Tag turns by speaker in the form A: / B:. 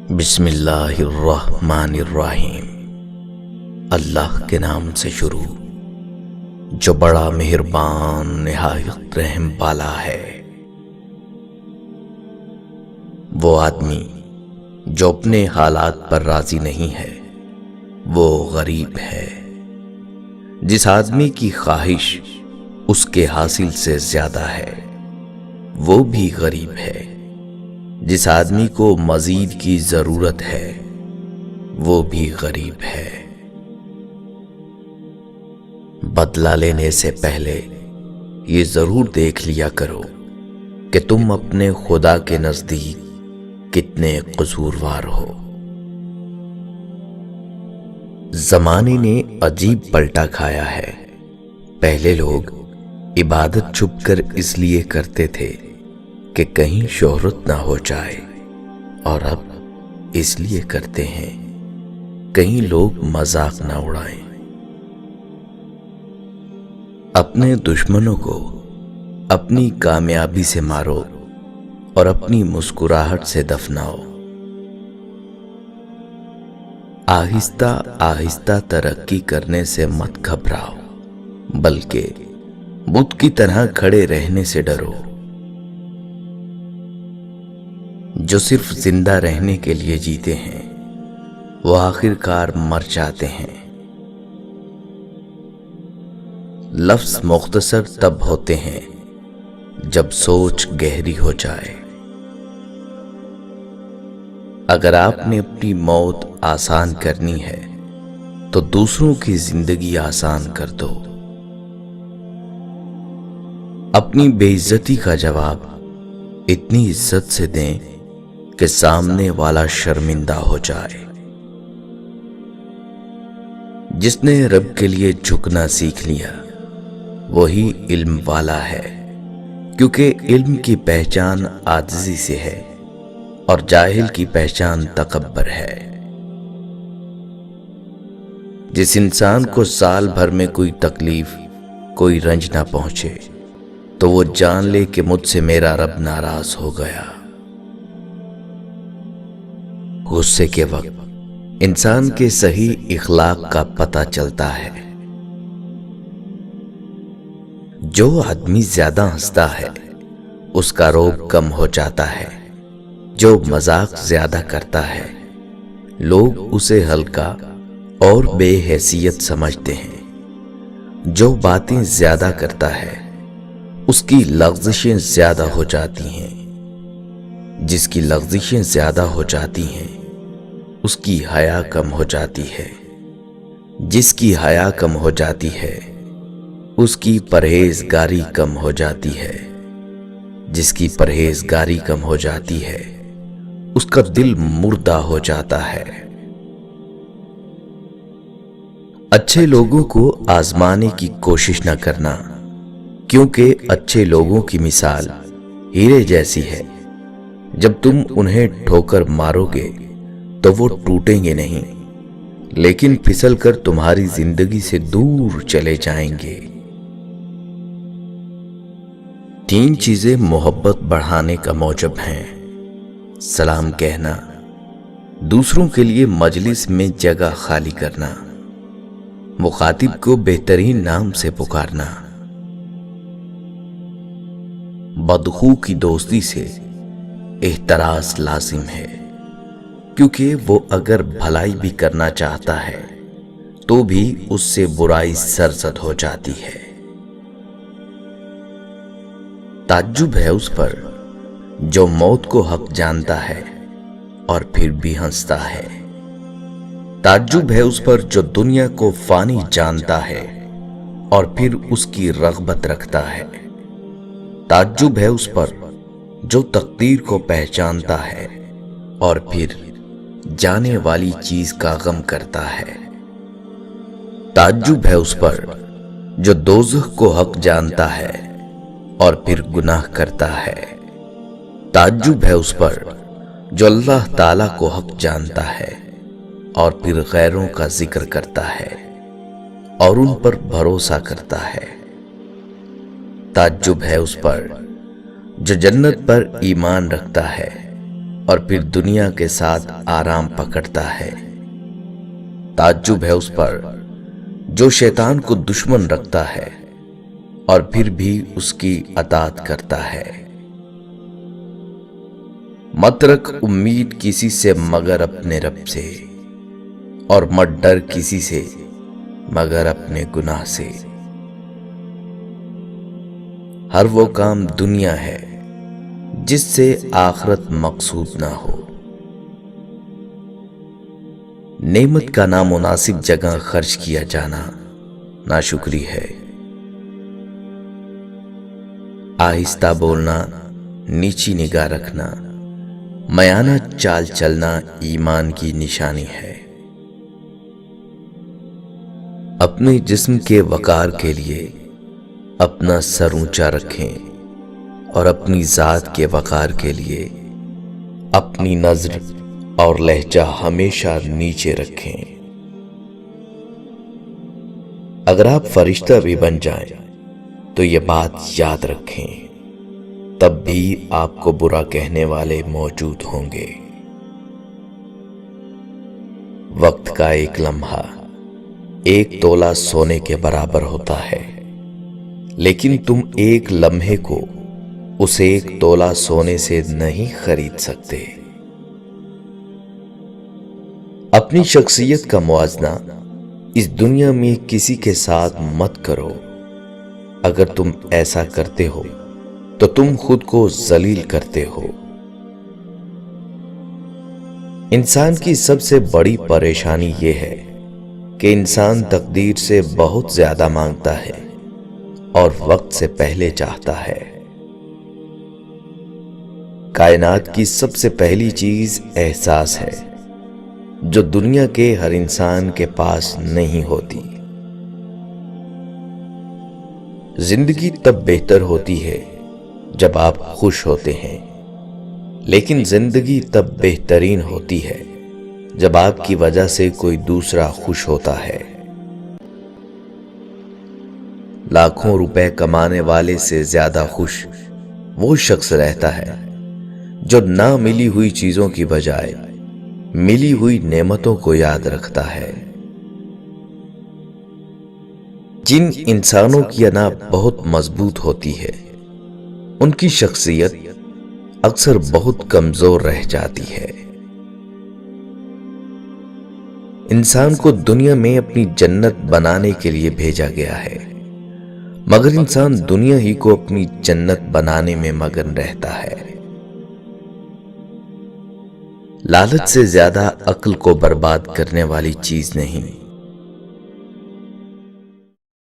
A: بسم اللہ الرحمن الرحیم۔ اللہ کے نام سے شروع جو بڑا مہربان نہایت رحم والا ہے۔ وہ آدمی جو اپنے حالات پر راضی نہیں ہے وہ غریب ہے۔ جس آدمی کی خواہش اس کے حاصل سے زیادہ ہے وہ بھی غریب ہے۔ جس آدمی کو مزید کی ضرورت ہے وہ بھی غریب ہے۔ بدلہ لینے سے پہلے یہ ضرور دیکھ لیا کرو کہ تم اپنے خدا کے نزدیک کتنے قصوروار ہو۔ زمانے نے عجیب پلٹا کھایا ہے۔ پہلے لوگ عبادت چھپ کر اس لیے کرتے تھے کہ کہیں شہرت نہ ہو جائے، اور اب اس لیے کرتے ہیں کہیں لوگ مذاق نہ اڑائیں۔ اپنے دشمنوں کو اپنی کامیابی سے مارو اور اپنی مسکراہٹ سے دفناؤ۔ آہستہ آہستہ ترقی کرنے سے مت گھبراؤ، بلکہ بت کی طرح کھڑے رہنے سے ڈرو۔ جو صرف زندہ رہنے کے لیے جیتے ہیں وہ آخر کار مر جاتے ہیں۔ لفظ مختصر تب ہوتے ہیں جب سوچ گہری ہو جائے۔ اگر آپ نے اپنی موت آسان کرنی ہے تو دوسروں کی زندگی آسان کر دو۔ اپنی بے عزتی کا جواب اتنی عزت سے دیں کہ سامنے والا شرمندہ ہو جائے۔ جس نے رب کے لیے جھکنا سیکھ لیا وہی علم والا ہے، کیونکہ علم کی پہچان عاجزی سے ہے اور جاہل کی پہچان تکبر ہے۔ جس انسان کو سال بھر میں کوئی تکلیف کوئی رنج نہ پہنچے تو وہ جان لے کہ مجھ سے میرا رب ناراض ہو گیا۔ غصے کے وقت انسان کے صحیح اخلاق کا پتہ چلتا ہے۔ جو آدمی زیادہ ہنستا ہے اس کا روب کم ہو جاتا ہے۔ جو مذاق زیادہ کرتا ہے لوگ اسے ہلکا اور بے حیثیت سمجھتے ہیں۔ جو باتیں زیادہ کرتا ہے اس کی لغزشیں زیادہ ہو جاتی ہیں۔ جس کی لغزشیں زیادہ ہو جاتی ہیں اس کی حیا کم ہو جاتی ہے۔ جس کی حیا کم ہو جاتی ہے اس کی پرہیزگاری کم ہو جاتی ہے۔ جس کی پرہیزگاری کم ہو جاتی ہے اس کا دل مردہ ہو جاتا ہے۔ اچھے لوگوں کو آزمانے کی کوشش نہ کرنا، کیونکہ اچھے لوگوں کی مثال ہیرے جیسی ہے۔ جب تم انہیں ٹھوکر مارو گے تو وہ ٹوٹیں گے نہیں، لیکن پھسل کر تمہاری زندگی سے دور چلے جائیں گے۔ 3 چیزیں محبت بڑھانے کا موجب ہیں: سلام کہنا، دوسروں کے لیے مجلس میں جگہ خالی کرنا، مخاطب کو بہترین نام سے پکارنا۔ بدخو کی دوستی سے احتراز لازم ہے، کیونکہ وہ اگر بھلائی بھی کرنا چاہتا ہے تو بھی اس سے برائی سرزد ہو جاتی ہے۔ تعجب ہے اس پر جو موت کو حق جانتا ہے اور پھر بھی ہنستا ہے۔ تعجب ہے اس پر جو دنیا کو فانی جانتا ہے اور پھر اس کی رغبت رکھتا ہے۔ تعجب ہے اس پر جو تقدیر کو پہچانتا ہے اور پھر جانے والی چیز کا غم کرتا ہے۔ تعجب ہے اس پر جو دوزخ کو حق جانتا ہے اور پھر گناہ کرتا ہے۔ تعجب ہے اس پر جو اللہ تعالیٰ کو حق جانتا ہے اور پھر غیروں کا ذکر کرتا ہے اور ان پر بھروسہ کرتا ہے۔ تعجب ہے اس پر جو جنت پر ایمان رکھتا ہے اور پھر دنیا کے ساتھ آرام پکڑتا ہے۔ تعجب ہے اس پر جو شیطان کو دشمن رکھتا ہے اور پھر بھی اس کی اطاعت کرتا ہے۔ مت رکھ امید کسی سے مگر اپنے رب سے، اور مت ڈر کسی سے مگر اپنے گناہ سے۔ ہر وہ کام دنیا ہے جس سے آخرت مقصود نہ ہو۔ نعمت کا نامناسب جگہ خرچ کیا جانا ناشکری ہے۔ آہستہ بولنا، نیچی نگاہ رکھنا، میانہ چال چلنا ایمان کی نشانی ہے۔ اپنے جسم کے وقار کے لیے اپنا سر اونچا رکھیں، اور اپنی ذات کے وقار کے لیے اپنی نظر اور لہجہ ہمیشہ نیچے رکھیں۔ اگر آپ فرشتہ بھی بن جائیں تو یہ بات یاد رکھیں، تب بھی آپ کو برا کہنے والے موجود ہوں گے۔ وقت کا ایک لمحہ 1 تولہ سونے کے برابر ہوتا ہے، لیکن تم ایک لمحے کو اس 1 تولہ سونے سے نہیں خرید سکتے۔ اپنی شخصیت کا موازنہ اس دنیا میں کسی کے ساتھ مت کرو۔ اگر تم ایسا کرتے ہو تو تم خود کو ذلیل کرتے ہو۔ انسان کی سب سے بڑی پریشانی یہ ہے کہ انسان تقدیر سے بہت زیادہ مانگتا ہے اور وقت سے پہلے چاہتا ہے۔ کائنات کی سب سے پہلی چیز احساس ہے، جو دنیا کے ہر انسان کے پاس نہیں ہوتی۔ زندگی تب بہتر ہوتی ہے جب آپ خوش ہوتے ہیں، لیکن زندگی تب بہترین ہوتی ہے جب آپ کی وجہ سے کوئی دوسرا خوش ہوتا ہے۔ لاکھوں روپے کمانے والے سے زیادہ خوش وہ شخص رہتا ہے جو نہ ملی ہوئی چیزوں کی بجائے ملی ہوئی نعمتوں کو یاد رکھتا ہے۔ جن انسانوں کی انا بہت مضبوط ہوتی ہے، ان کی شخصیت اکثر بہت کمزور رہ جاتی ہے۔ انسان کو دنیا میں اپنی جنت بنانے کے لیے بھیجا گیا ہے، مگر انسان دنیا ہی کو اپنی جنت بنانے میں مگن رہتا ہے۔ لالچ سے زیادہ عقل کو برباد کرنے والی چیز نہیں۔